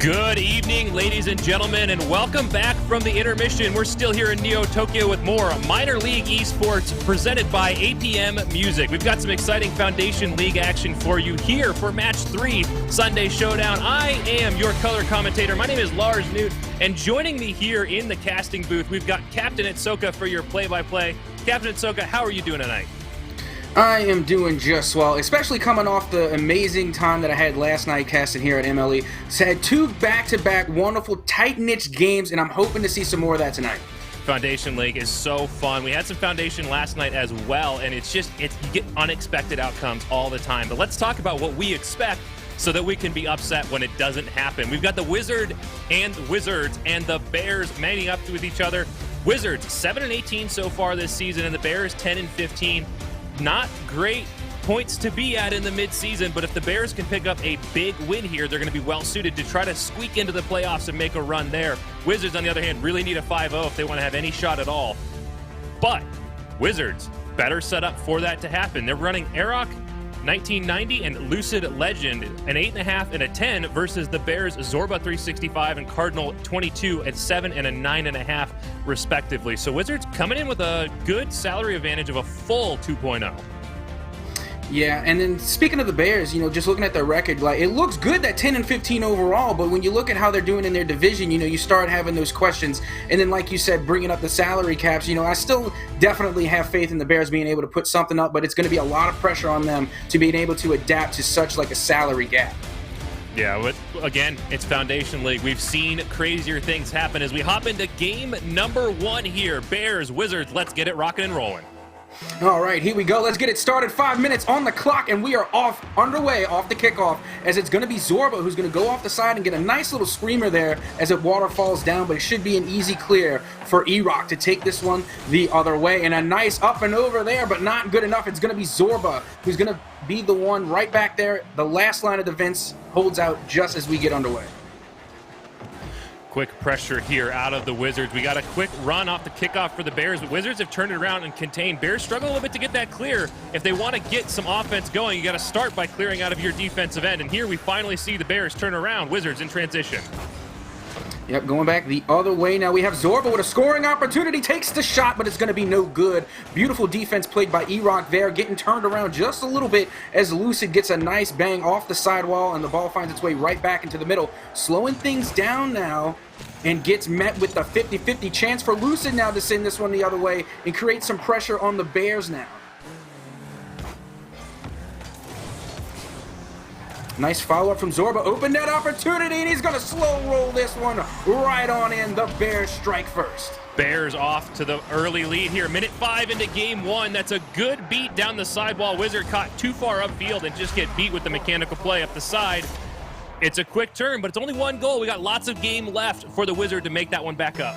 Good evening, ladies and gentlemen, and welcome back from the intermission. We're still here in Neo Tokyo with more Minor League Esports presented by APM Music. We've got some exciting Foundation League action for you here for Match 3 Sunday Showdown. I am your color commentator. My name is Lars Newt, and joining me here in the casting booth, we've got Captain Itsoka for your play-by-play. Captain Itsoka, how are you doing tonight? I am doing just well, especially coming off the amazing time that I had last night casting here at MLE. So I had two back-to-back wonderful, tight-knit games, and I'm hoping to see some more of that tonight. Foundation League is so fun. We had some Foundation last night as well, and you get unexpected outcomes all the time. But let's talk about what we expect so that we can be upset when it doesn't happen. We've got the Wizards and the Bears manning up with each other. Wizards 7-18 so far this season, and the Bears 10-15. Not great points to be at in the midseason, but if the Bears can pick up a big win here, they're going to be well suited to try to squeak into the playoffs and make a run there. Wizards, on the other hand, really need a 5-0 if they want to have any shot at all. But Wizards better set up for that to happen. They're running Aroc 1990 and Lucid Legend, an 8.5 and a 10 versus the Bears Zorba 365 and Cardinal 22 at 7 and a 9.5 respectively. So Wizards coming in with a good salary advantage of a full 2.0. Yeah, and then speaking of the Bears, just looking at their record, like it looks good that 10-15 overall, but when you look at how they're doing in their division, you start having those questions. And then, like you said, bringing up the salary caps, I still definitely have faith in the Bears being able to put something up, but it's going to be a lot of pressure on them to being able to adapt to such like a salary gap. Yeah, again, it's Foundation League. We've seen crazier things happen as we hop into game number 1 here. Bears, Wizards, let's get it rocking and rolling. All right, here we go. Let's get it started. 5 minutes on the clock, and we are underway off the kickoff, as it's going to be Zorba who's going to go off the side and get a nice little screamer there as it waterfalls down, but it should be an easy clear for Eroc to take this one the other way. And a nice up and over there, but not good enough. It's going to be Zorba who's going to be the one right back there. The last line of defense holds out just as we get underway. Quick pressure here out of the Wizards. We got a quick run off the kickoff for the Bears, but Wizards have turned it around and contained. Bears struggle a little bit to get that clear. If they want to get some offense going, you got to start by clearing out of your defensive end. And here we finally see the Bears turn around. Wizards in transition. Yep, going back the other way. Now we have Zorba with a scoring opportunity. Takes the shot, but it's going to be no good. Beautiful defense played by Eroc there, getting turned around just a little bit as Lucid gets a nice bang off the sidewall, and the ball finds its way right back into the middle. Slowing things down now, and gets met with a 50-50 chance for Lucid now to send this one the other way and create some pressure on the Bears now. Nice follow-up from Zorba. Open that opportunity, and he's going to slow roll this one right on in. The Bears strike first. Bears off to the early lead here. Minute 5 into game 1. That's a good beat down the sidewall. Wizard caught too far upfield and just get beat with the mechanical play up the side. It's a quick turn, but it's only one goal. We got lots of game left for the Wizard to make that one back up.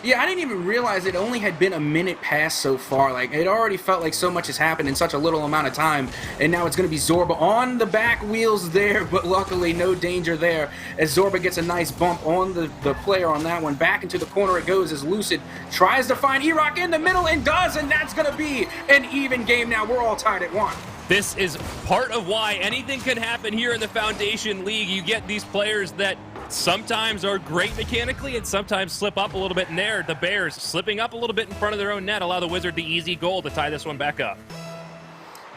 Yeah, I didn't even realize it only had been a minute past so far. Like, it already felt like so much has happened in such a little amount of time. And now it's going to be Zorba on the back wheels there, but luckily no danger there as Zorba gets a nice bump on the player on that one. Back into the corner it goes as Lucid tries to find Eroc in the middle and does, and that's going to be an even game now. We're all tied at 1. This is part of why anything can happen here in the Foundation League. You get these players that sometimes are great mechanically and sometimes slip up a little bit in there. The Bears slipping up a little bit in front of their own net allow the Wizard the easy goal to tie this one back up.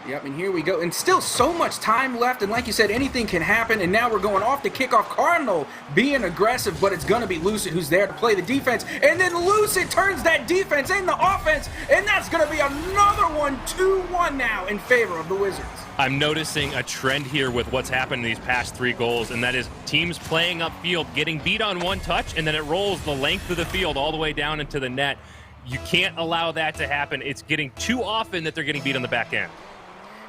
Yep, and here we go. And still so much time left, and like you said, anything can happen. And now we're going off the kickoff. Cardinal being aggressive, but it's going to be Lucid who's there to play the defense. And then Lucid turns that defense into offense, and that's going to be another one, 2-1 now in favor of the Wizards. I'm noticing a trend here with what's happened in these past 3 goals, and that is teams playing upfield, getting beat on one touch, and then it rolls the length of the field all the way down into the net. You can't allow that to happen. It's getting too often that they're getting beat on the back end.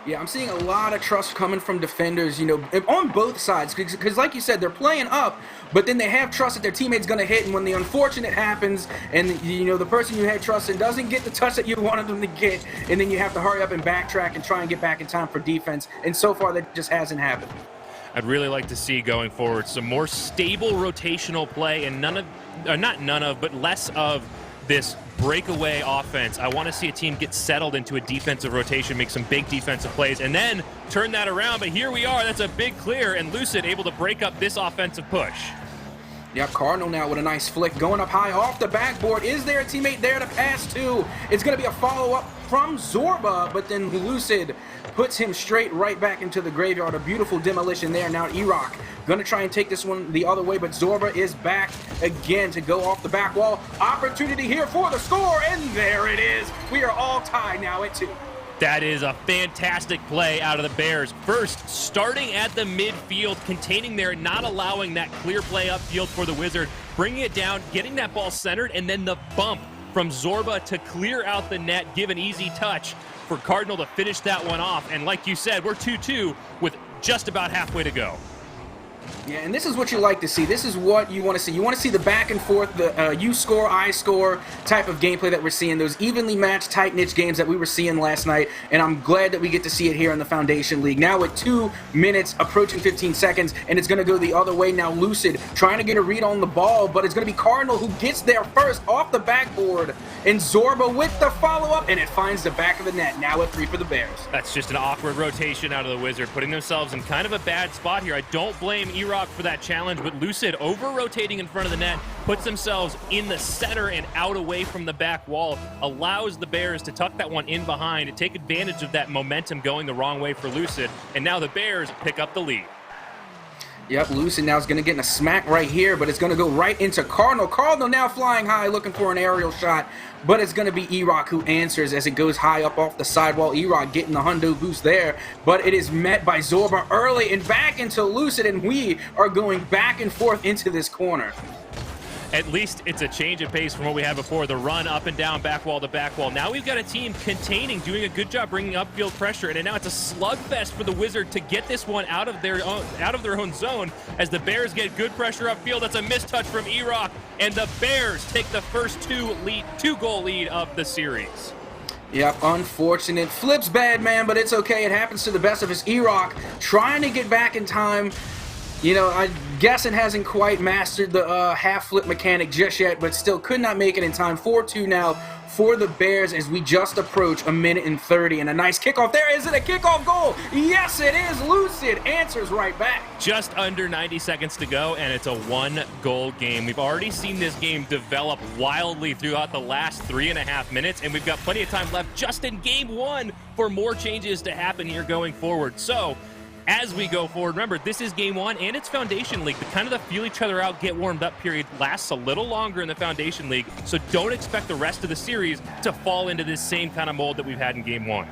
Yeah, I'm seeing a lot of trust coming from defenders, on both sides. Because like you said, they're playing up, but then they have trust that their teammate's going to hit. And when the unfortunate happens and, the person you had trust in doesn't get the touch that you wanted them to get, and then you have to hurry up and backtrack and try and get back in time for defense. And so far, that just hasn't happened. I'd really like to see going forward some more stable rotational play and less of this breakaway offense. I want to see a team get settled into a defensive rotation, make some big defensive plays, and then turn that around. But here we are. That's a big clear, and Lucid able to break up this offensive push. Yep, Cardinal now with a nice flick going up high off the backboard. Is there a teammate there to pass to? It's going to be a follow-up from Zorba, but then Lucid puts him straight right back into the graveyard. A beautiful demolition there. Now E-Rock going to try and take this one the other way, but Zorba is back again to go off the back wall. Opportunity here for the score, and there it is. We are all tied now at 2. That is a fantastic play out of the Bears. First, starting at the midfield, containing there, not allowing that clear play upfield for the Wizard, bringing it down, getting that ball centered, and then the bump from Zorba to clear out the net, give an easy touch for Cardinal to finish that one off. And like you said, we're 2-2 with just about halfway to go. Yeah, and this is what you like to see. This is what you want to see. You want to see the back and forth, the you score, I score type of gameplay that we're seeing, those evenly matched, tight-knit games that we were seeing last night, and I'm glad that we get to see it here in the Foundation League. Now with 2 minutes, approaching 15 seconds, and it's going to go the other way. Now Lucid trying to get a read on the ball, but it's going to be Cardinal who gets there first off the backboard, and Zorba with the follow-up, and it finds the back of the net. Now a 3 for the Bears. That's just an awkward rotation out of the Wizard, putting themselves in kind of a bad spot here. I don't blame E-Rock for that challenge, but Lucid over-rotating in front of the net, puts themselves in the center and out away from the back wall, allows the Bears to tuck that one in behind and take advantage of that momentum going the wrong way for Lucid, and now the Bears pick up the lead. Yep, Lucid now is going to get in a smack right here, but it's going to go right into Cardinal. Cardinal now flying high, looking for an aerial shot, but it's going to be E-Rock who answers as it goes high up off the sidewall. E-Rock getting the hundo boost there, but it is met by Zorba early and back into Lucid, and we are going back and forth into this corner. At least it's a change of pace from what we had before, the run up and down, back wall to back wall. Now we've got a team containing, doing a good job bringing upfield pressure, and now it's a slugfest for the Wizard to get this one out of their own zone as the Bears get good pressure upfield. That's a mistouch from E-Rock, and the Bears take the first two-goal lead of the series. Yep, unfortunate. Flip's bad, man, but it's okay. It happens to the best of us. E-Rock trying to get back in time. You know, I guess it hasn't quite mastered the half-flip mechanic just yet, but still could not make it in time. 4-2 now for the Bears as we just approach 1:30, and a nice kickoff there. Is it a kickoff goal? Yes, it is. Lucid answers right back. Just under 90 seconds to go, and it's a 1-goal game. We've already seen this game develop wildly throughout the last 3.5 minutes, and we've got plenty of time left just in Game 1 for more changes to happen here going forward. So, as we go forward, remember, this is Game 1, and it's Foundation League. The kind of the feel each other out, get warmed up period lasts a little longer in the Foundation League, so don't expect the rest of the series to fall into this same kind of mold that we've had in Game 1.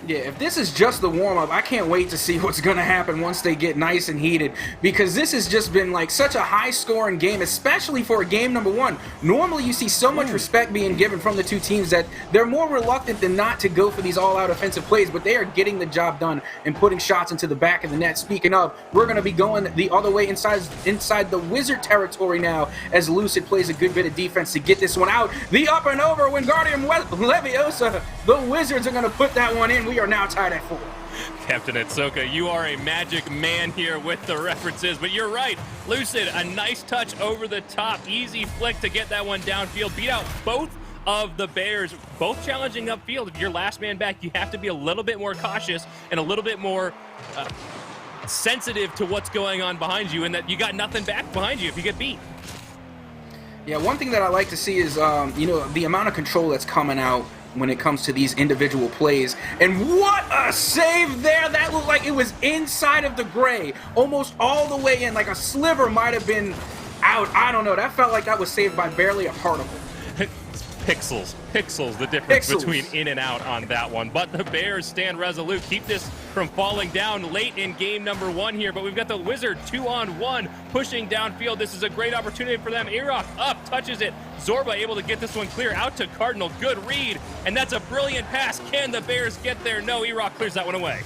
Yeah, if this is just the warm-up, I can't wait to see what's going to happen once they get nice and heated, because this has just been like such a high-scoring game, especially for a game number 1. Normally you see so much respect being given from the two teams that they're more reluctant than not to go for these all-out offensive plays, but they are getting the job done and putting shots into the back of the net. Speaking of, we're going to be going the other way inside the Wizard territory now as Lucid plays a good bit of defense to get this one out. The up and over Wingardium Leviosa. The Wizards are going to put that one in. We are now tied at 4. Captain Atsoka, you are a magic man here with the references, but you're right. Lucid, a nice touch over the top. Easy flick to get that one downfield. Beat out both of the Bears, both challenging upfield. If you're last man back, you have to be a little bit more cautious and a little bit more sensitive to what's going on behind you, and that you got nothing back behind you if you get beat. Yeah, one thing that I like to see is, you know, the amount of control that's coming out when it comes to these individual plays. And what a save there! That looked like it was inside of the gray, almost all the way in, like a sliver might have been out. I don't know. That felt like that was saved by barely a particle. Pixels, the difference between in and out on that one. But the Bears stand resolute, keep this from falling down late in game number 1 here. But we've got the Wizard 2-on-1 pushing downfield. This is a great opportunity for them. E-Rock up, touches it. Zorba able to get this one clear out to Cardinal. Good read, and that's a brilliant pass. Can the Bears get there? No, E-Rock clears that one away.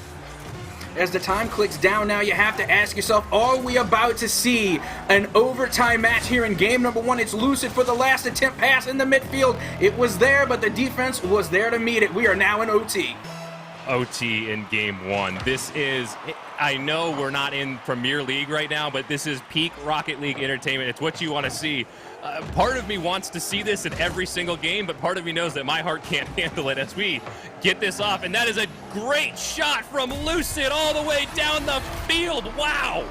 As the time clicks down now, you have to ask yourself, are we about to see an overtime match here in game number 1? It's Lucid for the last attempt pass in the midfield. It was there, but the defense was there to meet it. We are now in OT. OT in game 1. This is I know we're not in Premier League right now, but this is peak Rocket League entertainment. It's what you want to see. Part of me wants to see this in every single game, but part of me knows that my heart can't handle it as we get this off. And that is a great shot from Lucid all the way down the field. Wow.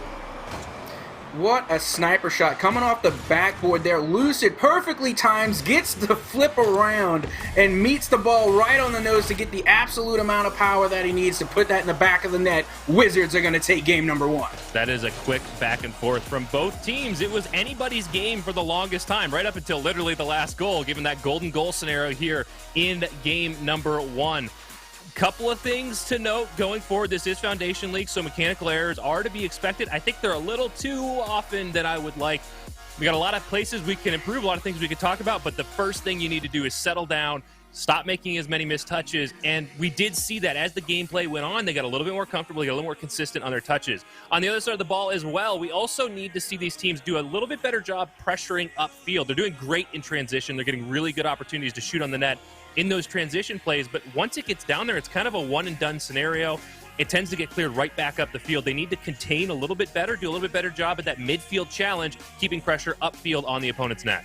What a sniper shot coming off the backboard there. Lucid perfectly times, gets the flip around and meets the ball right on the nose to get the absolute amount of power that he needs to put that in the back of the net. Wizards are going to take game number 1. That is a quick back and forth from both teams. It was anybody's game for the longest time, right up until literally the last goal, given that golden goal scenario here in game number 1. Couple of things to note going forward. This is Foundation League, so mechanical errors are to be expected. I think they're a little too often than I would like. We got a lot of places we can improve, a lot of things we could talk about, but the first thing you need to do is settle down, stop making as many missed touches, and we did see that as the gameplay went on. They got a little bit more comfortable, they got a little more consistent on their touches. On the other side of the ball as well, we also need to see these teams do a little bit better job pressuring upfield. They're doing great in transition. They're getting really good opportunities to shoot on the net in those transition plays, but once it gets down there, it's kind of a one-and-done scenario. It tends to get cleared right back up the field. They need to contain a little bit better, do a little bit better job at that midfield challenge, keeping pressure upfield on the opponent's net.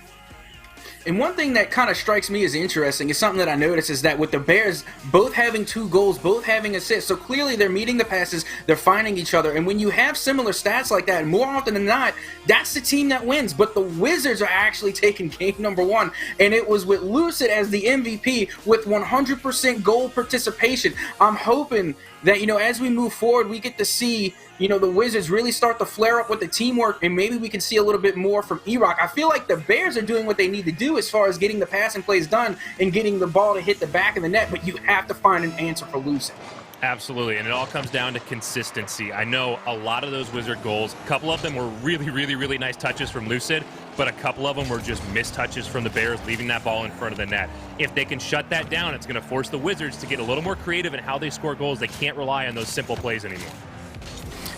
And one thing that kind of strikes me as interesting is something that I noticed is that with the Bears both having 2 goals, both having assists, so clearly they're meeting the passes, they're finding each other, and when you have similar stats like that, more often than not, that's the team that wins. But the Wizards are actually taking game number 1, and it was with Lucid as the MVP with 100% goal participation. I'm hoping that, as we move forward, we get to see, the Wizards really start to flare up with the teamwork, and maybe we can see a little bit more from E-Rock. I feel like the Bears are doing what they need to do as far as getting the passing plays done and getting the ball to hit the back of the net, but you have to find an answer for Lucid. Absolutely, and it all comes down to consistency. I know a lot of those Wizard goals, a couple of them were really, really, really nice touches from Lucid, but a couple of them were just missed touches from the Bears, leaving that ball in front of the net. If they can shut that down, it's going to force the Wizards to get a little more creative in how they score goals. They can't rely on those simple plays anymore.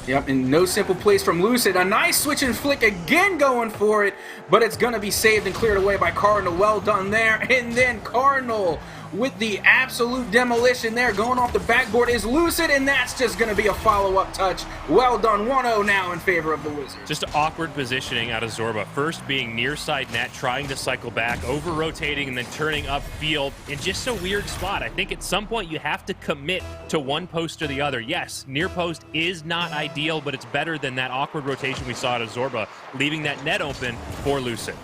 Yep, and no simple plays from Lucid. A nice switch and flick again going for it, but it's going to be saved and cleared away by Cardinal. Well done there. And then Cardinal with the absolute demolition there. Going off the backboard is Lucid, and that's just going to be a follow-up touch. Well done. 1-0 now in favor of the Wizards. Just awkward positioning out of Zorba. First being near side net, trying to cycle back, over-rotating, and then turning upfield in just a weird spot. I think at some point you have to commit to one post or the other. Yes, near post is not ideal, but it's better than that awkward rotation we saw out of Zorba, leaving that net open for Lucid.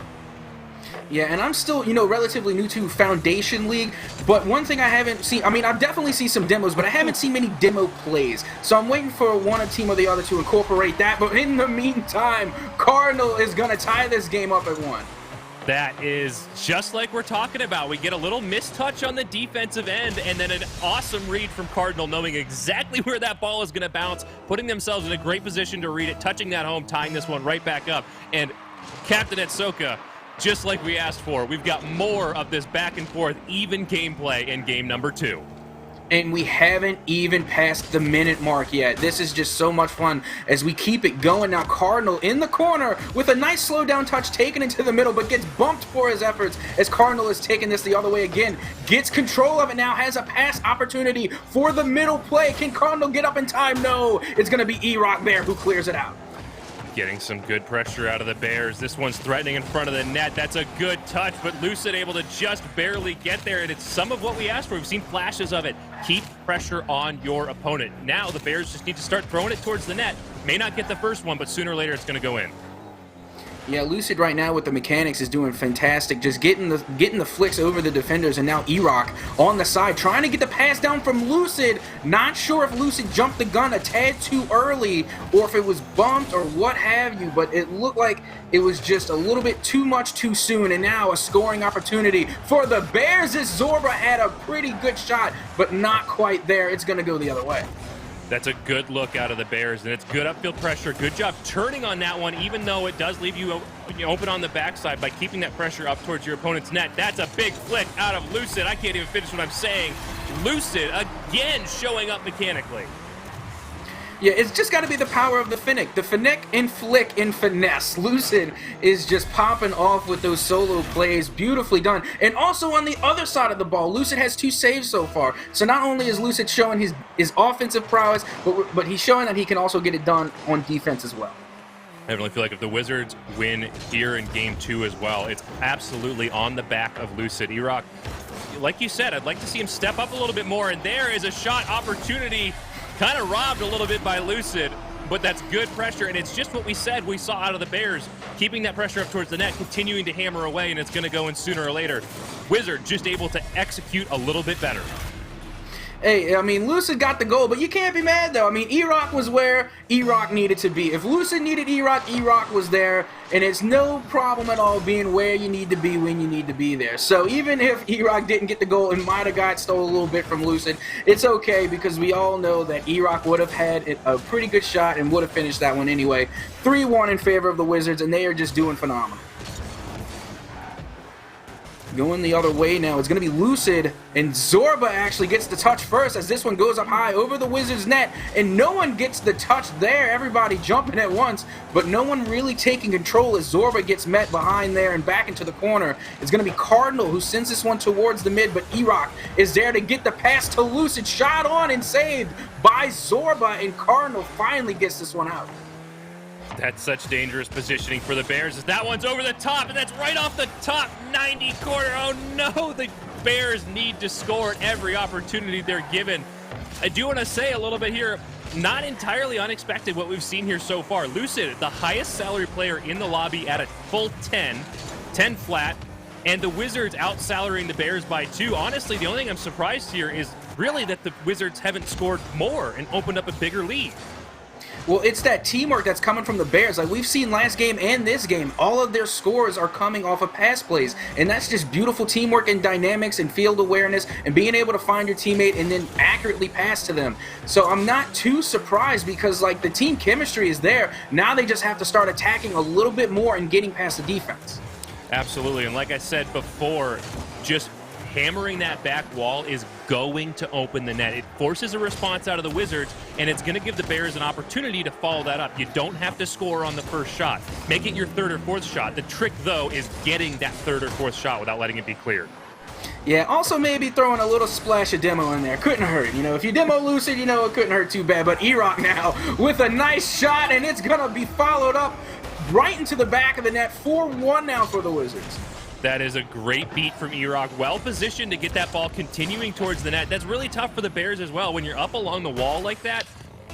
Yeah, and I'm still, relatively new to Foundation League, but one thing I haven't seen, I've definitely seen some demos, but I haven't seen many demo plays. So I'm waiting for one team or the other to incorporate that, but in the meantime, Cardinal is going to tie this game up at 1. That is just like we're talking about. We get a little mistouch on the defensive end, and then an awesome read from Cardinal, knowing exactly where that ball is going to bounce, putting themselves in a great position to read it, touching that home, tying this one right back up. And Captain Etsoka, just like we asked for, we've got more of this back and forth, even gameplay in game number 2. And we haven't even passed the minute mark yet. This is just so much fun as we keep it going. Now Cardinal in the corner with a nice slow down touch taken into the middle, but gets bumped for his efforts as Cardinal is taking this the other way again. Gets control of it now, has a pass opportunity for the middle play. Can Cardinal get up in time? No, it's going to be E-Rock there who clears it out. Getting some good pressure out of the Bears. This one's threatening in front of the net. That's a good touch, but Lucid able to just barely get there, and it's some of what we asked for. We've seen flashes of it. Keep pressure on your opponent. Now the Bears just need to start throwing it towards the net. May not get the first one, but sooner or later it's going to go in. Yeah, Lucid right now with the mechanics is doing fantastic, just getting the flicks over the defenders, and now E-Rock on the side trying to get the pass down from Lucid. Not sure if Lucid jumped the gun a tad too early or if it was bumped or what have you, but it looked like it was just a little bit too much too soon, and now a scoring opportunity for the Bears as Zorba had a pretty good shot, but not quite there. It's going to go the other way. That's a good look out of the Bears, and it's good upfield pressure. Good job turning on that one, even though it does leave you open on the backside by keeping that pressure up towards your opponent's net. That's a big flick out of Lucid. I can't even finish what I'm saying. Lucid, again, showing up mechanically. Yeah, it's just got to be the power of the Finnick. The Finnick and flick and finesse. Lucid is just popping off with those solo plays. Beautifully done. And also on the other side of the ball, Lucid has 2 saves so far. So not only is Lucid showing his offensive prowess, but he's showing that he can also get it done on defense as well. I really feel like if the Wizards win here in Game 2 as well, it's absolutely on the back of Lucid. Erock, like you said, I'd like to see him step up a little bit more, and there is a shot opportunity. Kind of robbed a little bit by Lucid, but that's good pressure, and it's just what we said we saw out of the Bears, keeping that pressure up towards the net, continuing to hammer away, and it's going to go in sooner or later. Wizard just able to execute a little bit better. Hey, I mean, Lucid got the goal, but you can't be mad, though. I mean, Erock was where Erock needed to be. If Lucid needed Erock, Erock was there, and it's no problem at all being where you need to be when you need to be there. So even if Erock didn't get the goal and might have stole a little bit from Lucid, it's okay because we all know that Erock would have had a pretty good shot and would have finished that one anyway. 3-1 in favor of the Wizards, and they are just doing phenomenal. Going the other way now, it's going to be Lucid, and Zorba actually gets the touch first as this one goes up high over the Wizards' net, and no one gets the touch there. Everybody jumping at once, but no one really taking control as Zorba gets met behind there and back into the corner. It's going to be Cardinal who sends this one towards the mid, but Erock is there to get the pass to Lucid. Shot on and saved by Zorba, and Cardinal finally gets this one out. That's such dangerous positioning for the Bears as that one's over the top, and that's right off the top 90 corner. Oh no, the Bears need to score at every opportunity they're given. I do want to say a little bit here, not entirely unexpected what we've seen here so far. Lucid, the highest salary player in the lobby at a full 10 flat, and the Wizards out-salarying the Bears by 2. Honestly, the only thing I'm surprised here is really that the Wizards haven't scored more and opened up a bigger lead. Well, it's that teamwork that's coming from the Bears. Like we've seen last game and this game, all of their scores are coming off of pass plays. And that's just beautiful teamwork and dynamics and field awareness and being able to find your teammate and then accurately pass to them. So I'm not too surprised because like the team chemistry is there. Now they just have to start attacking a little bit more and getting past the defense. Absolutely. And like I said before, just hammering that back wall is going to open the net. It forces a response out of the Wizards, and it's going to give the Bears an opportunity to follow that up. You don't have to score on the first shot. Make it your 3rd or 4th shot. The trick, though, is getting that 3rd or 4th shot without letting it be cleared. Yeah, also maybe throwing a little splash of demo in there. Couldn't hurt. You know, if you demo Lucid, you know, it couldn't hurt too bad. But Erock now with a nice shot, and it's going to be followed up right into the back of the net. 4-1 now for the Wizards. That is a great beat from Erock. Well positioned to get that ball continuing towards the net. That's really tough for the Bears as well. When you're up along the wall like that,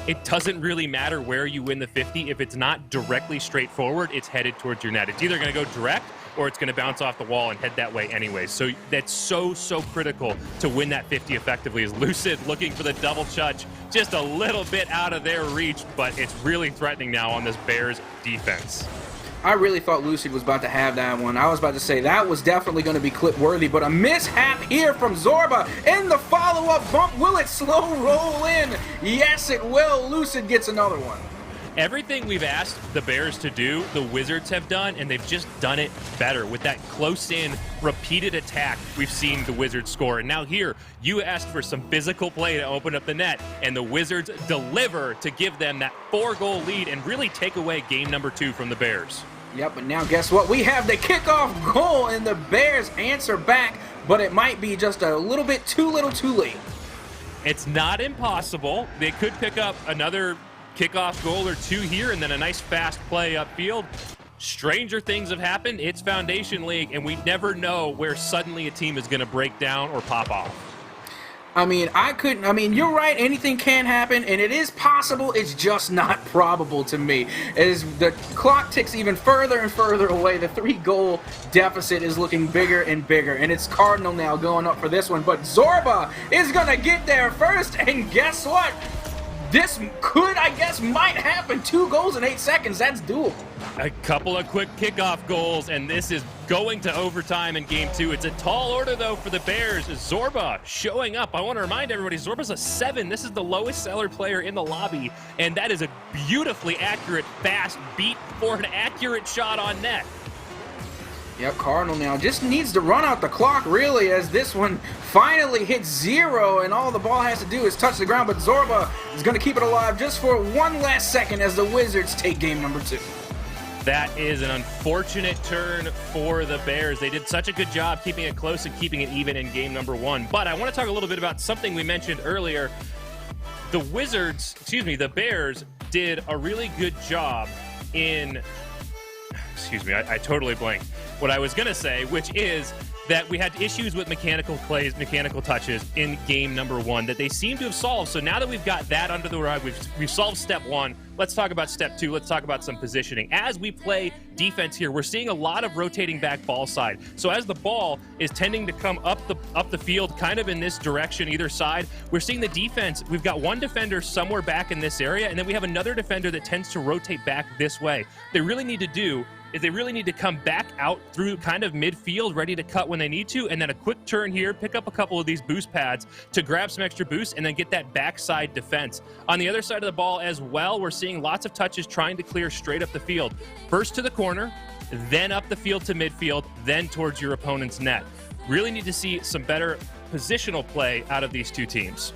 it doesn't really matter where you win the 50. If it's not directly straightforward, it's headed towards your net. It's either going to go direct or it's going to bounce off the wall and head that way anyway. So that's so critical to win that 50 effectively. Is Lucid looking for the double touch, just a little bit out of their reach, but it's really threatening now on this Bears defense. I really thought Lucid was about to have that one. I was about to say that was definitely going to be clip worthy, but a mishap here from Zorba in the follow-up bump. Will it slow roll in? Yes, it will. Lucid gets another one. Everything we've asked the Bears to do, the Wizards have done, and they've just done it better. With that close-in, repeated attack, we've seen the Wizards score. And now here, you asked for some physical play to open up the net, and the Wizards deliver to give them that 4-goal lead and really take away game number 2 from the Bears. Yep, but now guess what? We have the kickoff goal, and the Bears answer back, but it might be just a little bit too little too late. It's not impossible. They could pick up another kickoff goal or 2 here, and then a nice fast play upfield. Stranger things have happened. It's Foundation League, and we never know where suddenly a team is going to break down or pop off. I mean, you're right, anything can happen, and it is possible, it's just not probable to me. As the clock ticks even further and further away, the 3-goal deficit is looking bigger and bigger, and it's Cardinal now going up for this one, but Zorba is going to get there first, and guess what? This could, I guess, might happen. 2 goals in 8 seconds, that's doable. A couple of quick kickoff goals, and this is going to overtime in game 2. It's a tall order, though, for the Bears. Zorba showing up. I want to remind everybody, Zorba's a 7. This is the lowest salary player in the lobby, and that is a beautifully accurate, fast beat for an accurate shot on net. Yep, Cardinal now just needs to run out the clock, really, as this one finally hits 0, and all the ball has to do is touch the ground, but Zorba is going to keep it alive just for one last second as the Wizards take game number 2. That is an unfortunate turn for the Bears. They did such a good job keeping it close and keeping it even in game number 1. But I want to talk a little bit about something we mentioned earlier. The Bears did a really good job in... I totally blanked what I was going to say, which is that we had issues with mechanical touches in game number 1 that they seem to have solved. So now that we've got that under the rug, we've solved step 1. Let's talk about step 2. Let's talk about some positioning. As we play defense here, we're seeing a lot of rotating back ball side. So as the ball is tending to come up the field, kind of in this direction, either side, we're seeing the defense. We've got one defender somewhere back in this area, and then we have another defender that tends to rotate back this way. They really need to come back out through kind of midfield, ready to cut when they need to, and then a quick turn here, pick up a couple of these boost pads to grab some extra boost, and then get that backside defense. On the other side of the ball as well, we're seeing lots of touches trying to clear straight up the field. First to the corner, then up the field to midfield, then towards your opponent's net. Really need to see some better positional play out of these two teams.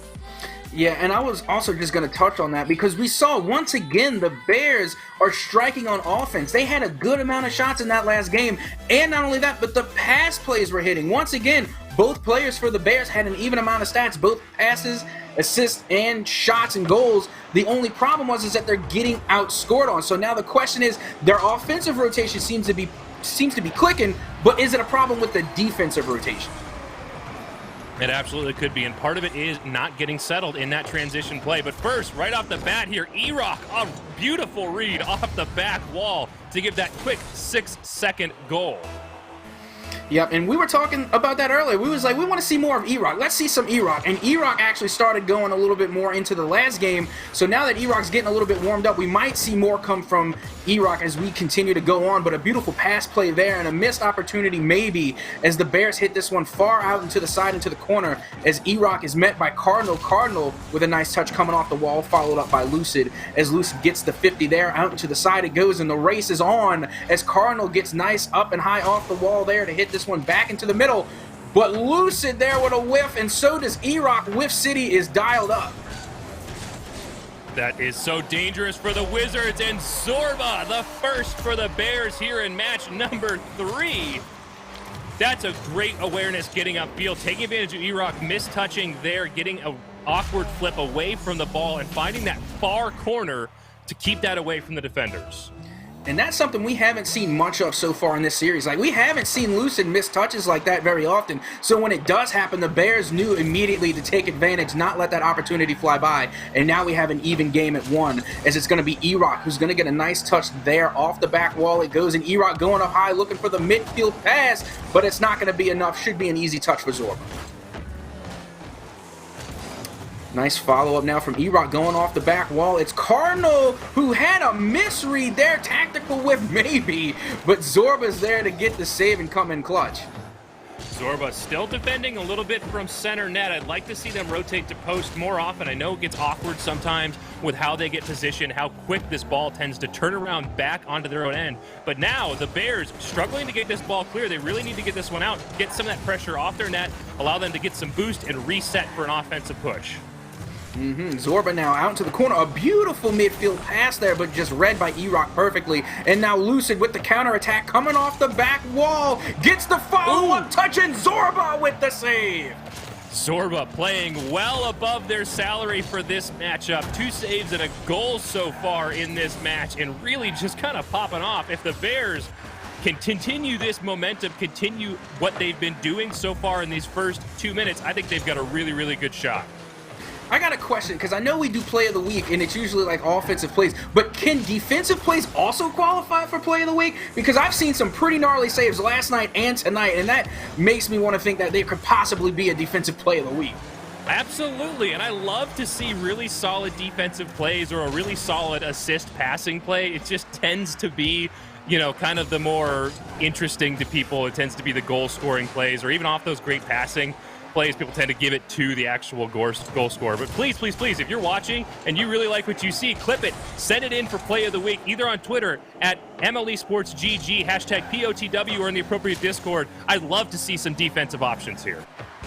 Yeah, and I was also just going to touch on that because we saw once again the Bears are striking on offense. They had a good amount of shots in that last game, and not only that, but the pass plays were hitting. Once again, both players for the Bears had an even amount of stats, both passes, assists, and shots and goals. The only problem is that they're getting outscored on. So now the question is, their offensive rotation seems to be clicking, but is it a problem with the defensive rotation? It absolutely could be, and part of it is not getting settled in that transition play. But first, right off the bat here, E-Rock, a beautiful read off the back wall to give that quick 6-second goal. Yep, and we were talking about that earlier. We was like, we want to see more of E-Rock. Let's see some E-Rock. And E-Rock actually started going a little bit more into the last game. So now that E-Rock's getting a little bit warmed up, we might see more come from E-Rock as we continue to go on. But a beautiful pass play there and a missed opportunity maybe as the Bears hit this one far out into the side, into the corner, as E-Rock is met by Cardinal. Cardinal with a nice touch coming off the wall, followed up by Lucid. As Lucid gets the 50 there, out into the side it goes, and the race is on as Cardinal gets nice up and high off the wall there to hit this one back into the middle, but Lucid there with a whiff, and so does E-Rock. Whiff City is dialed up. That is so dangerous for the Wizards, and Zorba, the first for the Bears here in match number 3. That's a great awareness getting upfield, taking advantage of E-Rock mistouching there, getting an awkward flip away from the ball and finding that far corner to keep that away from the defenders. And that's something we haven't seen much of so far in this series. Like, we haven't seen Lucid miss touches like that very often. So when it does happen, the Bears knew immediately to take advantage, not let that opportunity fly by. And now we have an even game at 1, as it's going to be E-Rock who's going to get a nice touch there off the back wall. It goes, and E-Rock going up high looking for the midfield pass, but it's not going to be enough. Should be an easy touch for Zorba. Nice follow-up now from E-Rock going off the back wall. It's Cardinal who had a misread there. Tactical whip maybe, but Zorba's there to get the save and come in clutch. Zorba still defending a little bit from center net. I'd like to see them rotate to post more often. I know it gets awkward sometimes with how they get positioned, how quick this ball tends to turn around back onto their own end. But now the Bears struggling to get this ball clear. They really need to get this one out, get some of that pressure off their net, allow them to get some boost and reset for an offensive push. Zorba now out into the corner. A beautiful midfield pass there, but just read by E-Rock perfectly. And now Lucid with the counterattack coming off the back wall. Gets the follow-up touch, and Zorba with the save. Zorba playing well above their salary for this matchup. 2 saves and a goal so far in this match, and really just kind of popping off. If the Bears can continue this momentum, continue what they've been doing so far in these first 2 minutes, I think they've got a really, really good shot. I got a question, because I know we do play of the week, and it's usually like offensive plays, but can defensive plays also qualify for play of the week? Because I've seen some pretty gnarly saves last night and tonight, and that makes me want to think that they could possibly be a defensive play of the week. Absolutely, and I love to see really solid defensive plays or a really solid assist passing play. It just tends to be, you know, kind of the more interesting to people. It tends to be the goal-scoring plays or even off those great passing. plays, people tend to give it to the actual goal scorer. But please, please, please, if you're watching and you really like what you see, clip it, send it in for Play of the Week, either on Twitter at MLE Sports GG, hashtag POTW, or in the appropriate Discord. I'd love to see some defensive options here.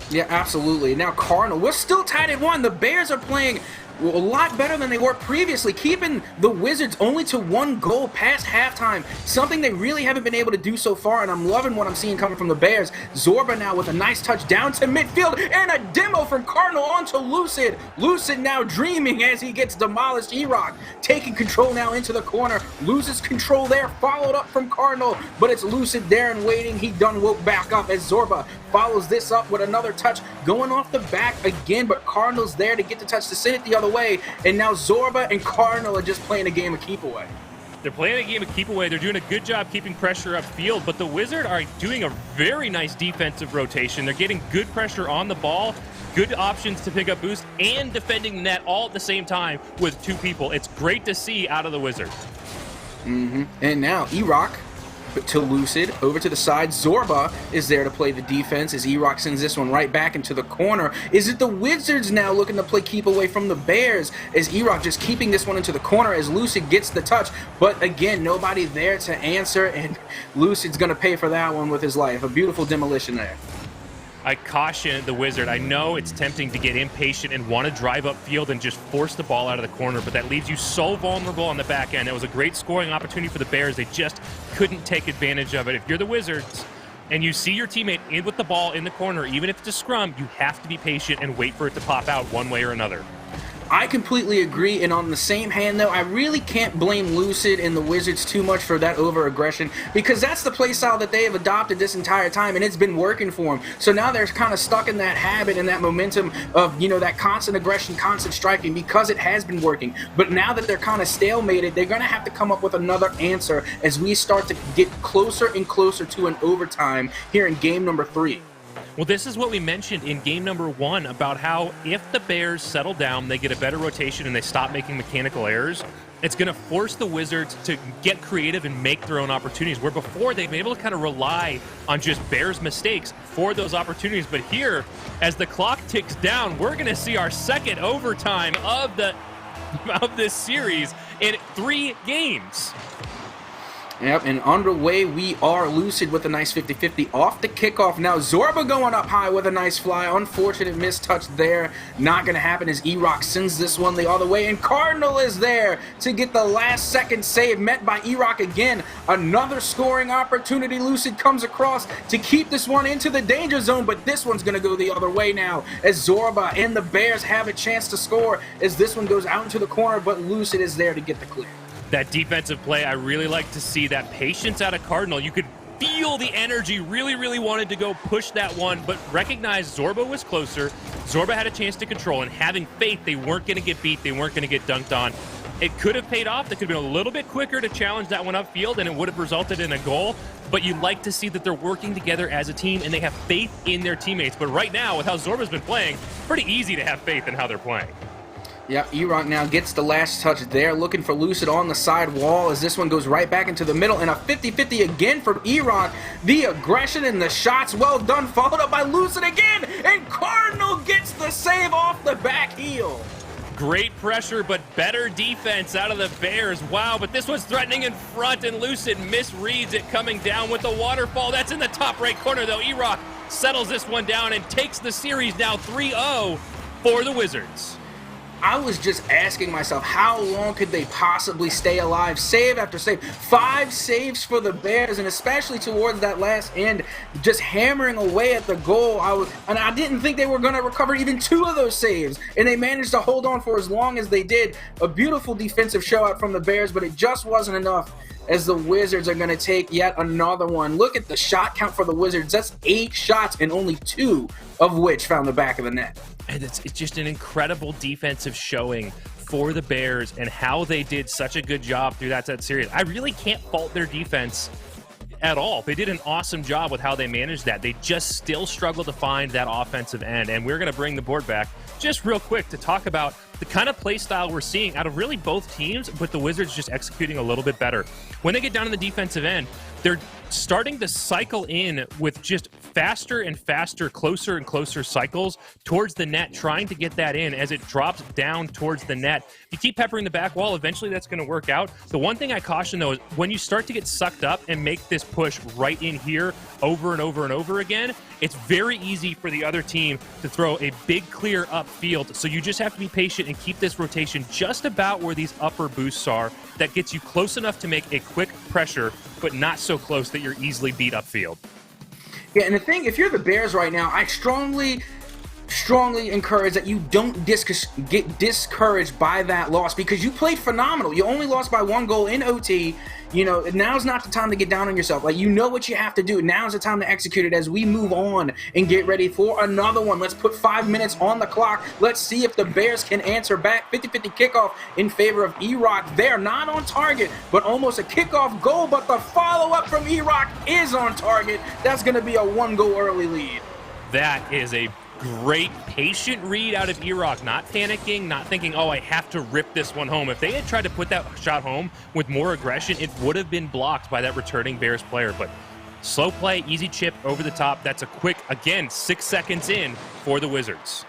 Yeah, absolutely. Now, Cardinal, we're still tied at 1. The Bears are playing a lot better than they were previously, keeping the Wizards only to 1 goal past halftime, something they really haven't been able to do so far, and I'm loving what I'm seeing coming from the Bears. Zorba now with a nice touch down to midfield, and a demo from Cardinal onto Lucid. Lucid now dreaming as he gets demolished. E-Rock taking control now into the corner, loses control there, followed up from Cardinal, but it's Lucid there and waiting. He done woke back up as Zorba follows this up with another touch, going off the back again, but Cardinal's there to get the touch to send it the other way, and now Zorba and Cardinal are just playing a game of keep away. They're playing a game of keep away. They're doing a good job keeping pressure upfield, but the Wizards are doing a very nice defensive rotation. They're getting good pressure on the ball, good options to pick up boost, and defending the net all at the same time with 2 people. It's great to see out of the Wizards. And now E-Rock to Lucid, over to the side. Zorba is there to play the defense as E-Rock sends this one right back into the corner. Is it the Wizards now looking to play keep away from the Bears as E-Rock just keeping this one into the corner as Lucid gets the touch, but again, nobody there to answer, and Lucid's going to pay for that one with his life. A beautiful demolition there. I caution the Wizard. I know it's tempting to get impatient and want to drive upfield and just force the ball out of the corner, but that leaves you so vulnerable on the back end. It was a great scoring opportunity for the Bears. They just couldn't take advantage of it. If you're the Wizards and you see your teammate in with the ball in the corner, even if it's a scrum, you have to be patient and wait for it to pop out one way or another. I completely agree, and on the same hand, though, I really can't blame Lucid and the Wizards too much for that over-aggression, because that's the play style that they have adopted this entire time, and it's been working for them. So now they're kind of stuck in that habit and that momentum of, that constant aggression, constant striking, because it has been working. But now that they're kind of stalemated, they're going to have to come up with another answer as we start to get closer and closer to an overtime here in game number 3. Well, this is what we mentioned in game number 1 about how if the Bears settle down, they get a better rotation and they stop making mechanical errors, it's going to force the Wizards to get creative and make their own opportunities, where before they've been able to kind of rely on just Bears mistakes for those opportunities. But here, as the clock ticks down, we're going to see our second overtime of this series in 3 games. Yep, and underway we are. Lucid with a nice 50-50 off the kickoff. Now Zorba going up high with a nice fly. Unfortunate mistouch there. Not going to happen as E-Rock sends this one the other way. And Cardinal is there to get the last second save met by E-Rock again. Another scoring opportunity. Lucid comes across to keep this one into the danger zone, but this one's going to go the other way now as Zorba and the Bears have a chance to score as this one goes out into the corner, but Lucid is there to get the clear. That defensive play, I really like to see that patience out of Cardinal. You could feel the energy, really wanted to go push that one, but recognized Zorba was closer. Zorba had a chance to control, and having faith they weren't going to get beat, they weren't going to get dunked on. It could have paid off. They could have been a little bit quicker to challenge that one upfield, and it would have resulted in a goal. But you like to see that they're working together as a team, and they have faith in their teammates. But right now, with how Zorba's been playing, pretty easy to have faith in how they're playing. Yep, E-Rock now gets the last touch there, looking for Lucid on the side wall as this one goes right back into the middle, and a 50-50 again from E-Rock. The aggression and the shots, well done, followed up by Lucid again, and Cardinal gets the save off the back heel. Great pressure, but better defense out of the Bears. Wow, but this one's threatening in front, and Lucid misreads it coming down with the waterfall. That's in the top right corner, though. E-Rock settles this one down and takes the series now 3-0 for the Wizards. I was just asking myself, how long could they possibly stay alive? Save after save. 5 saves for the Bears, and especially towards that last end, just hammering away at the goal. I didn't think they were going to recover even 2 of those saves, and they managed to hold on for as long as they did. A beautiful defensive show out from the Bears, but it just wasn't enough as the Wizards are going to take yet another one. Look at the shot count for the Wizards. That's 8 shots, and only 2 of which found the back of the net. And it's just an incredible defensive showing for the Bears and how they did such a good job through that series. I really can't fault their defense at all. They did an awesome job with how they managed that. They just still struggle to find that offensive end. And we're going to bring the board back just real quick to talk about the kind of play style we're seeing out of really both teams, but the Wizards just executing a little bit better. When they get down in the defensive end, they're starting to cycle in with just faster and faster, closer and closer cycles towards the net, trying to get that in as it drops down towards the net. If you keep peppering the back wall, eventually that's going to work out. The one thing I caution, though, is when you start to get sucked up and make this push right in here over and over and over again, it's very easy for the other team to throw a big clear upfield. So you just have to be patient and keep this rotation just about where these upper boosts are. That gets you close enough to make a quick pressure, but not so close that you're easily beat upfield. Yeah, and the thing, if you're the Bears right now, I strongly encourage that you don't get discouraged by that loss, because you played phenomenal. You only lost by 1 goal in OT. You know, now's not the time to get down on yourself. Like, you know what you have to do. Now's the time to execute it as we move on and get ready for another one. Let's put 5 minutes on the clock. Let's see if the Bears can answer back. 50-50 kickoff in favor of E-Rock. They're not on target, but almost a kickoff goal. But the follow-up from E-Rock is on target. That's going to be a 1-goal early lead. That is a great patient read out of E-Rock, not panicking, not thinking, oh, I have to rip this one home. If they had tried to put that shot home with more aggression, it would have been blocked by that returning Bears player. But slow play, easy chip over the top. That's a quick, again, 6 seconds in for the Wizards.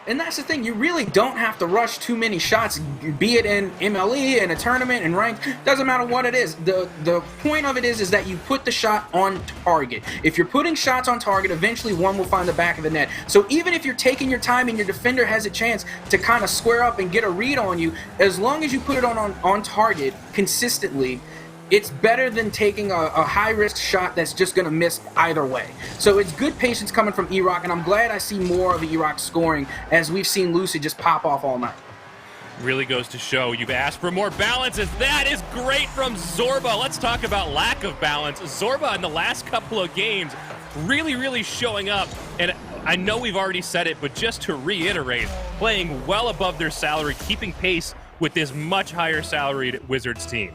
And that's the thing, you really don't have to rush too many shots, be it in MLE, in a tournament, in ranked, doesn't matter what it is. The point of it is that you put the shot on target. If you're putting shots on target, eventually one will find the back of the net. So even if you're taking your time and your defender has a chance to kind of square up and get a read on you, as long as you put it on target consistently, it's better than taking a high-risk shot that's just going to miss either way. So it's good patience coming from E-Rock, and I'm glad I see more of E-Rock scoring as we've seen Lucid just pop off all night. Really goes to show you've asked for more balance, as that is great from Zorba. Let's talk about lack of balance. Zorba in the last couple of games really showing up, and I know we've already said it, but just to reiterate, playing well above their salary, keeping pace with this much higher salaried Wizards team.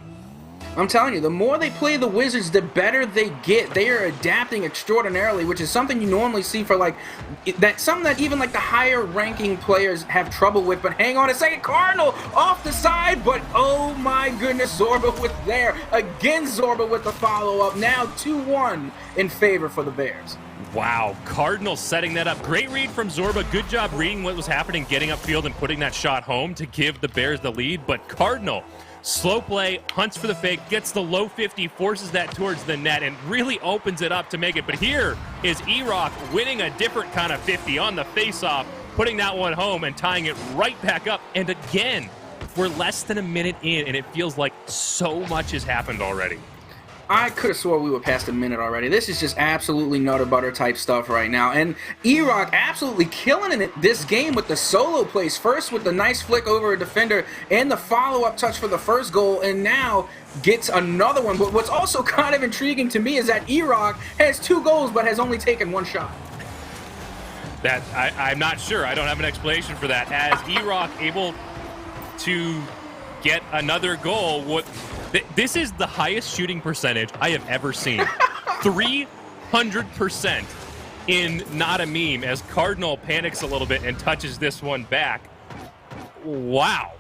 I'm telling you, the more they play the Wizards, the better they get. They are adapting extraordinarily, which is something you normally see for something that even the higher ranking players have trouble with. But hang on a second, Cardinal off the side, but oh my goodness, Zorba with there. Again, Zorba with the follow-up. Now 2-1 in favor for the Bears. Wow, Cardinal setting that up. Great read from Zorba. Good job reading what was happening, getting upfield and putting that shot home to give the Bears the lead. But Cardinal, slow play, hunts for the fake, gets the low 50, forces that towards the net, and really opens it up to make it. But here is E-Rock winning a different kind of 50 on the face-off, putting that one home and tying it right back up. And again, we're less than a minute in, and it feels like so much has happened already. I could have swore we were past a minute already. This is just absolutely nutter butter type stuff right now. And E-Rock absolutely killing it this game with the solo plays. First with the nice flick over a defender and the follow-up touch for the first goal, and now gets another one. But what's also kind of intriguing to me is that E-Rock has 2 goals but has only taken 1 shot. That I'm not sure. I don't have an explanation for that. As E-Rock able to get another goal, this is the highest shooting percentage I have ever seen. 300% in not a meme, as Cardinal panics a little bit and touches this one back. Wow.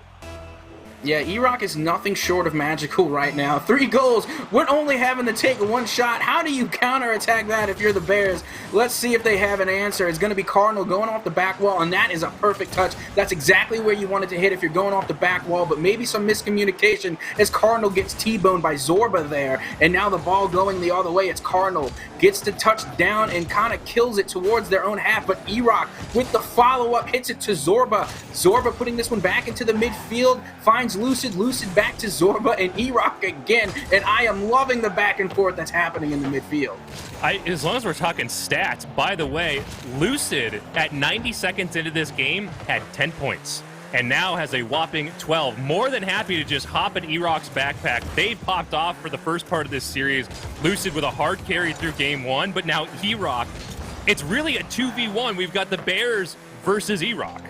Yeah, E-Rock is nothing short of magical right now. 3 goals, we're only having to take 1 shot. How do you counterattack that if you're the Bears? Let's see if they have an answer. It's going to be Cardinal going off the back wall, and that is a perfect touch. That's exactly where you wanted to hit if you're going off the back wall, but maybe some miscommunication as Cardinal gets T-boned by Zorba there, and now the ball going the other way. It's Cardinal gets to touch down and kind of kills it towards their own half, but E-Rock with the follow-up hits it to Zorba. Zorba putting this one back into the midfield, finds Lucid back to Zorba and E-Rock again, and I am loving the back and forth that's happening in the midfield. As long as we're talking stats, by the way, Lucid at 90 seconds into this game had 10 points and now has a whopping 12. More than happy to just hop in E-Rock's backpack. They popped off for the first part of this series. Lucid with a hard carry through game 1, but now E-Rock, it's really a 2v1. We've got the Bears versus E-Rock.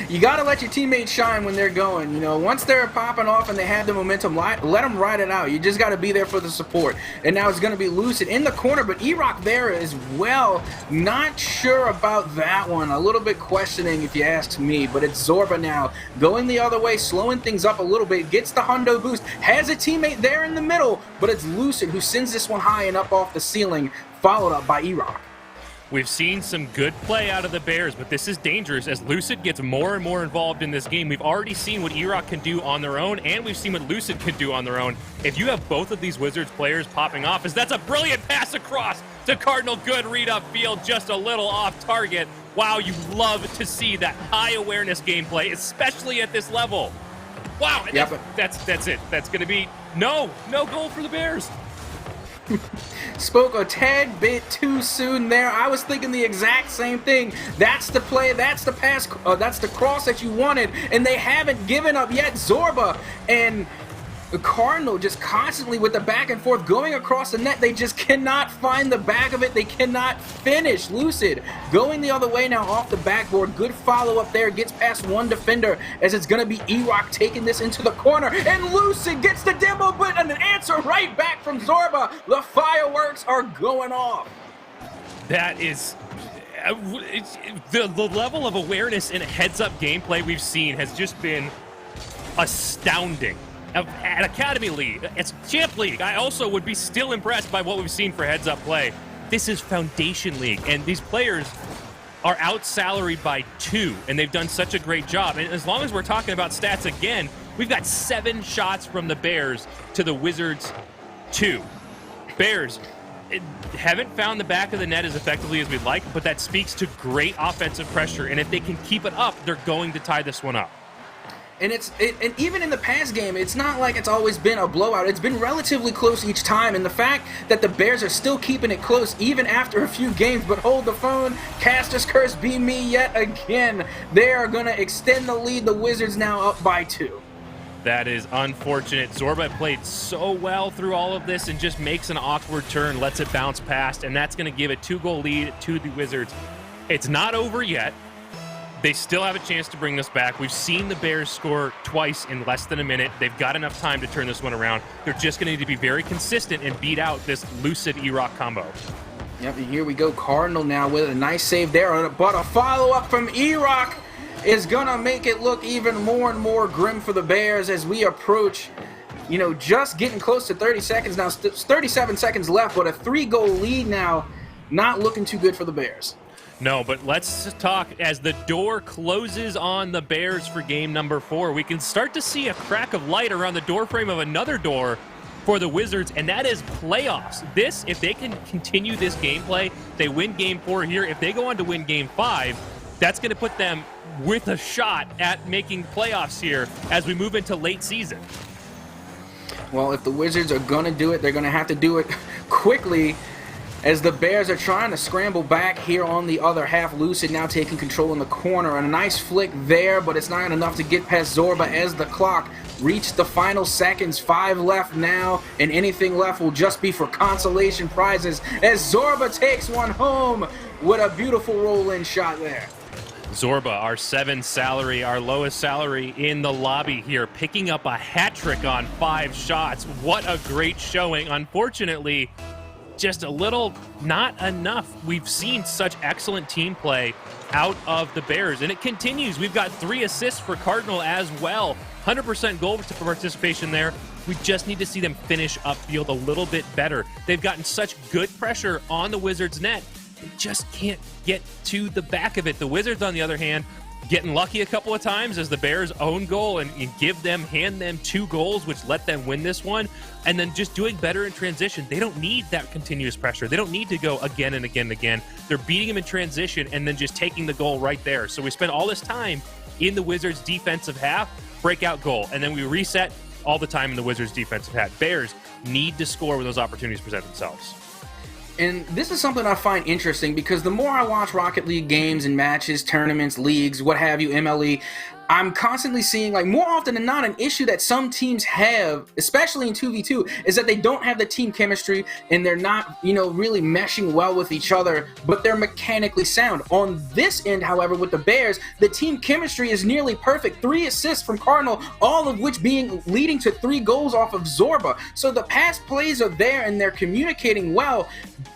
You got to let your teammates shine when they're going. You know, once they're popping off and they have the momentum, let them ride it out. You just got to be there for the support. And now it's going to be Lucid in the corner, but E-Rock there as well. Not sure about that one. A little bit questioning if you ask me, but it's Zorba now going the other way, slowing things up a little bit, gets the hundo boost, has a teammate there in the middle, but it's Lucid who sends this one high and up off the ceiling, followed up by E-Rock. We've seen some good play out of the Bears, but this is dangerous as Lucid gets more and more involved in this game. We've already seen what E-Rock can do on their own, and we've seen what Lucid can do on their own. If you have both of these Wizards players popping off, as that's a brilliant pass across to Cardinal. Good read upfield, just a little off target. Wow, you love to see that high awareness gameplay, especially at this level. Wow, yep. That's it. That's going to be no goal for the Bears. Spoke a tad bit too soon there. I was thinking the exact same thing. That's the play, that's the pass, that's the cross that you wanted, and they haven't given up yet. Zorba and Cardinal just constantly with the back and forth going across the net. They just cannot find the back of it. They cannot finish. Lucid going the other way now off the backboard. Good follow up there. Gets past one defender as it's going to be E-Rock taking this into the corner. And Lucid gets the demo, but an answer right back from Zorba. The fireworks are going off. That is... the level of awareness and heads-up gameplay we've seen has just been astounding. At Academy League, it's Champ League, I also would be still impressed by what we've seen for heads-up play. This is Foundation League, and these players are out-salaried by 2, and they've done such a great job. And as long as we're talking about stats again, we've got 7 shots from the Bears to the Wizards 2. Bears haven't found the back of the net as effectively as we'd like, but that speaks to great offensive pressure, and if they can keep it up, they're going to tie this one up. And and even in the past game, it's not like it's always been a blowout. It's been relatively close each time, and the fact that the Bears are still keeping it close even after a few games. But hold the phone, Caster's Curse be me yet again. They are going to extend the lead. The Wizards now up by 2. That is unfortunate. Zorba played so well through all of this and just makes an awkward turn, lets it bounce past, and that's going to give a 2-goal lead to the Wizards. It's not over yet. They still have a chance to bring this back. We've seen the Bears score twice in less than a minute. They've got enough time to turn this one around. They're just going to need to be very consistent and beat out this Lucid E-Rock combo. Yep, and here we go. Cardinal now with a nice save there, but a follow-up from E-Rock is going to make it look even more and more grim for the Bears as we approach, you know, just getting close to 30 seconds now. 37 seconds left, but a 3-goal lead now. Not looking too good for the Bears. No, but let's talk as the door closes on the Bears for game number 4. We can start to see a crack of light around the doorframe of another door for the Wizards, and that is playoffs. This, if they can continue this gameplay, they win game 4 here. If they go on to win game 5, that's going to put them with a shot at making playoffs here as we move into late season. Well, if the Wizards are going to do it, they're going to have to do it quickly, as the Bears are trying to scramble back here on the other half. Lucid now taking control in the corner. And a nice flick there, but it's not enough to get past Zorba as the clock reached the final seconds. 5 left now, and anything left will just be for consolation prizes as Zorba takes one home with a beautiful roll-in shot there. Zorba, our 7 salary, our lowest salary in the lobby here, picking up a hat trick on 5 shots. What a great showing. Unfortunately, just a little not enough. We've seen such excellent team play out of the Bears, and it continues. We've got 3 assists for Cardinal as well. 100% goal participation there. We just need to see them finish upfield a little bit better. They've gotten such good pressure on the Wizards' net. They just can't get to the back of it. The Wizards, on the other hand, getting lucky a couple of times as the Bears' own goal and hand them 2 goals, which let them win this one, and then just doing better in transition. They don't need that continuous pressure. They don't need to go again and again and again. They're beating them in transition and then just taking the goal right there. So we spend all this time in the Wizards' defensive half, breakout goal, and then we reset all the time in the Wizards' defensive half. Bears need to score when those opportunities present themselves. And this is something I find interesting because the more I watch Rocket League games and matches, tournaments, leagues, what have you, MLE, I'm constantly seeing, like, more often than not, an issue that some teams have, especially in 2v2, is that they don't have the team chemistry and they're not, really meshing well with each other, but they're mechanically sound. On this end, however, with the Bears, the team chemistry is nearly perfect. 3 assists from Cardinal, all of which leading to 3 goals off of Zorba. So the pass plays are there and they're communicating well,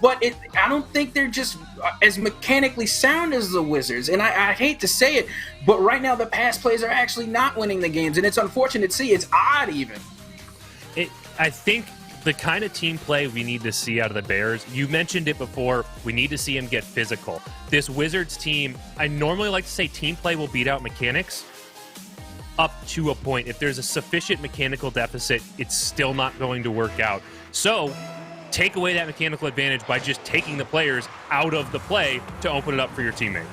but I don't think they're just as mechanically sound as the Wizards. And I hate to say it, but right now the pass plays are actually not winning the games, and it's unfortunate to see. It's odd even. I think the kind of team play we need to see out of the Bears, you mentioned it before, we need to see him get physical. This Wizards team, I normally like to say team play will beat out mechanics up to a point. If there's a sufficient mechanical deficit, it's still not going to work out. So take away that mechanical advantage by just taking the players out of the play to open it up for your teammate.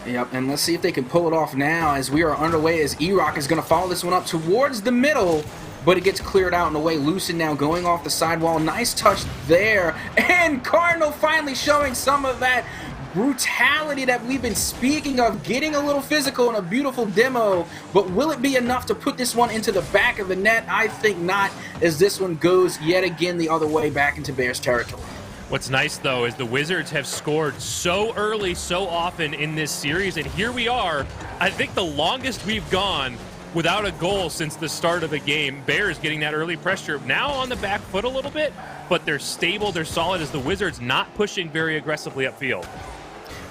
Yep, and let's see if they can pull it off now as we are underway, as E-Rock is going to follow this one up towards the middle, but it gets cleared out and away. Lucid now going off the sidewall. Nice touch there, and Cardinal finally showing some of that brutality that we've been speaking of, getting a little physical in a beautiful demo, but will it be enough to put this one into the back of the net? I think not, as this one goes yet again the other way back into Bears territory. What's nice, though, is the Wizards have scored so early, so often in this series, and here we are. I think the longest we've gone without a goal since the start of the game. Bears getting that early pressure, now on the back foot a little bit, but they're stable, they're solid, as the Wizards not pushing very aggressively upfield.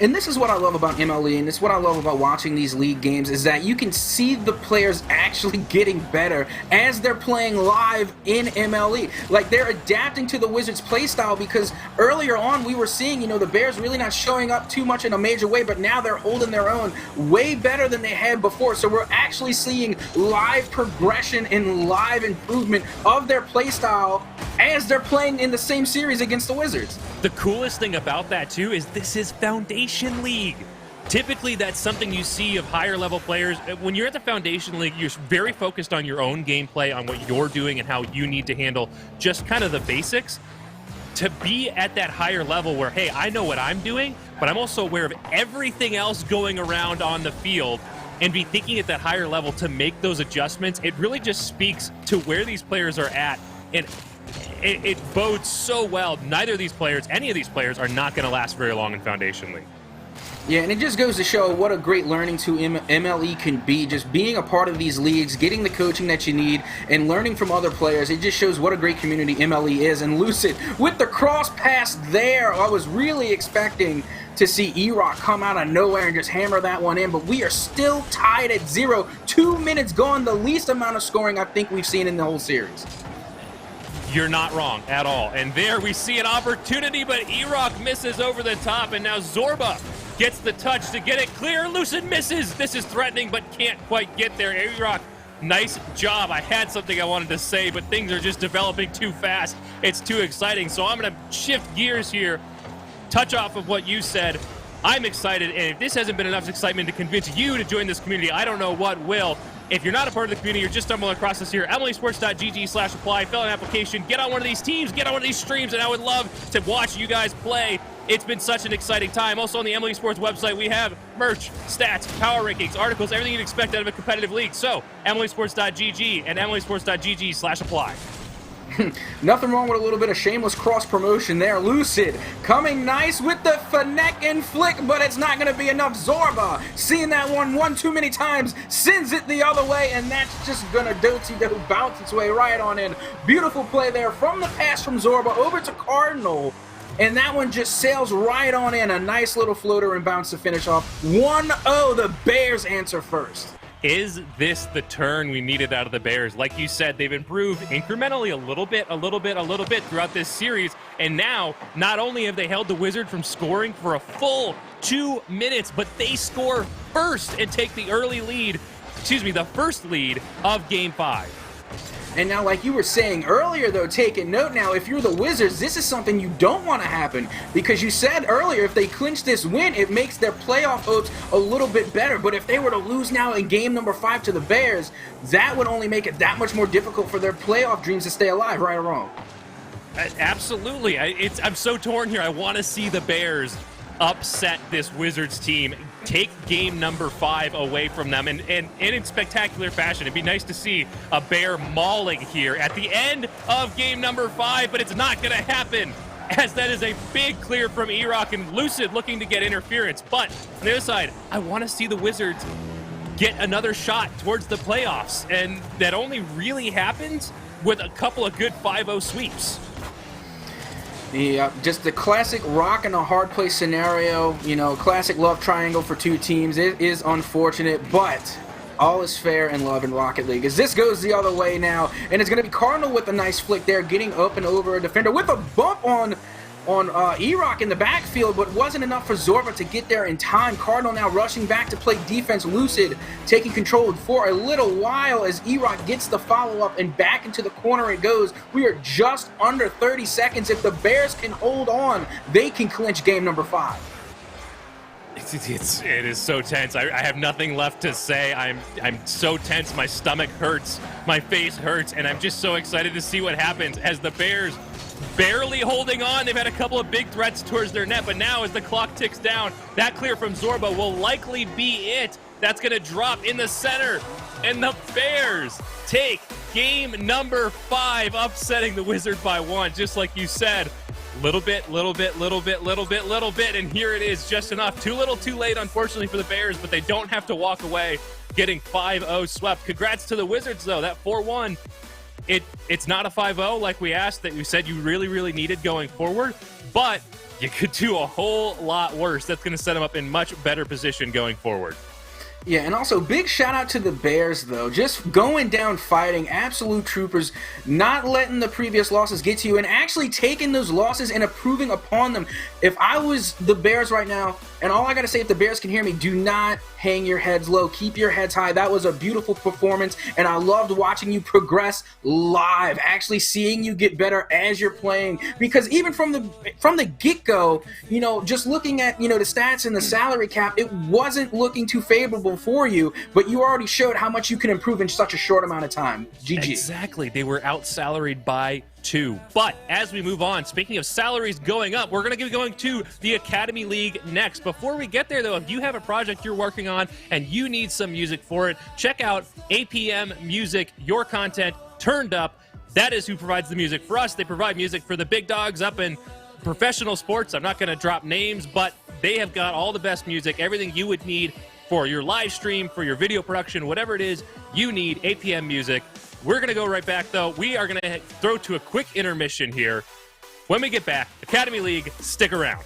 And this is what I love about MLE, and it's what I love about watching these league games, is that you can see the players actually getting better as they're playing live in MLE. Like, they're adapting to the Wizards' play style, because earlier on we were seeing, the Bears really not showing up too much in a major way, but now they're holding their own way better than they had before. So we're actually seeing live progression and live improvement of their play style as they're playing in the same series against the Wizards. The coolest thing about that, too, is this is Foundation League. Typically, that's something you see of higher level players. When you're at the Foundation League, you're very focused on your own gameplay, on what you're doing and how you need to handle just kind of the basics. To be at that higher level where, hey, I know what I'm doing, but I'm also aware of everything else going around on the field, and be thinking at that higher level to make those adjustments, it really just speaks to where these players are at. And it bodes so well. Neither of these players, any of these players, are not going to last very long in Foundation League. Yeah, and it just goes to show what a great learning to MLE can be. Just being a part of these leagues, getting the coaching that you need, and learning from other players. It just shows what a great community MLE is. And Lucid, with the cross pass there, I was really expecting to see E-Rock come out of nowhere and just hammer that one in, but we are still tied at 0. 2 minutes gone, the least amount of scoring I think we've seen in the whole series. You're not wrong at all. And there we see an opportunity, but E-Rock misses over the top, and now Zorba gets the touch to get it clear. Lucid misses. This is threatening, but can't quite get there. E-Rock, nice job. I had something I wanted to say, but things are just developing too fast. It's too exciting. So I'm going to shift gears here, touch off of what you said. I'm excited, and if this hasn't been enough excitement to convince you to join this community, I don't know what will. If you're not a part of the community, you're just stumbling across this here, MLEsports.gg/apply, fill out an application, get on one of these teams, get on one of these streams, and I would love to watch you guys play. It's been such an exciting time. Also on the MLE Sports website, we have merch, stats, power rankings, articles, everything you'd expect out of a competitive league. So, MLEsports.gg and MLEsports.gg/apply. Nothing wrong with a little bit of shameless cross-promotion there. Lucid coming nice with the Fennec and flick, but it's not going to be enough. Zorba, seeing that one too many times, sends it the other way, and that's just going to do-ti-do bounce its way right on in. Beautiful play there from the pass from Zorba over to Cardinal, and that one just sails right on in. A nice little floater and bounce to finish off. 1-0, the Bears answer first. Is this the turn we needed out of the Bears? Like you said, they've improved incrementally a little bit throughout this series. And now, not only have they held the Wizard from scoring for a full 2 minutes, but they score first and take the the first lead of Game 5. And now, like you were saying earlier, though, taking note now, if you're the Wizards, this is something you don't want to happen, because you said earlier if they clinch this win, it makes their playoff hopes a little bit better. But if they were to lose now in game number 5 to the Bears, that would only make it that much more difficult for their playoff dreams to stay alive, right or wrong. Absolutely. I'm so torn here. I want to see the Bears upset this Wizards team, take game number 5 away from them, and in spectacular fashion. It'd be nice to see a Bear mauling here at the end of game number 5, but it's not going to happen, as that is a big clear from E-Rock and Lucid looking to get interference. But on the other side, I want to see the Wizards get another shot towards the playoffs, and that only really happens with a couple of good 5-0 sweeps. Yeah, just the classic rock and a hard place scenario, you know, classic love triangle for two teams. It is unfortunate, but all is fair in love in Rocket League. As this goes the other way now, and it's going to be Cardinal with a nice flick there, getting up and over a defender with a bump on E-Rock in the backfield, but wasn't enough for Zorba to get there in time. Cardinal now rushing back to play defense. Lucid taking control for a little while as E-Rock gets the follow-up, and back into the corner it goes. We are just under 30 seconds. If the Bears can hold on, they can clinch game number 5. It is so tense. I have nothing left to say. I'm so tense. My stomach hurts. My face hurts. And I'm just so excited to see what happens as the Bears barely holding on. They've had a couple of big threats towards their net, but now as the clock ticks down, that clear from Zorba will likely be it. That's going to drop in the center. And the Bears take game number 5, upsetting the Wizards by 1, just like you said. Little bit, and here it is, just enough. Too little, too late, unfortunately, for the Bears, but they don't have to walk away getting 5-0 swept. Congrats to the Wizards, though. That 4-1, it's not a 5-0 like we asked, that you said you really needed going forward, but you could do a whole lot worse. That's going to set them up in much better position going forward. Yeah, and also big shout out to the Bears, though. Just going down fighting, absolute troopers, not letting the previous losses get to you, and actually taking those losses and improving upon them. If I was the Bears right now, and all I got to say, if the Bears can hear me, do not hang your heads low. Keep your heads high. That was a beautiful performance, and I loved watching you progress live, actually seeing you get better as you're playing. Because even from the get-go, you know, just looking at, you know, the stats and the salary cap, it wasn't looking too favorable for you, but you already showed how much you can improve in such a short amount of time. GG. Exactly. They were out-salaried by 2. But as we move on, speaking of salaries going up, we're going to be going to the Academy League next. Before we get there, though, if you have a project you're working on and you need some music for it, check out APM Music, your content turned up. That is who provides the music for us. They provide music for the big dogs up in professional sports. I'm not going to drop names, but they have got all the best music, everything you would need for your live stream, for your video production, whatever it is you need. APM Music. We're going to go right back, though. We are going to throw to a quick intermission here. When we get back, Academy League, stick around.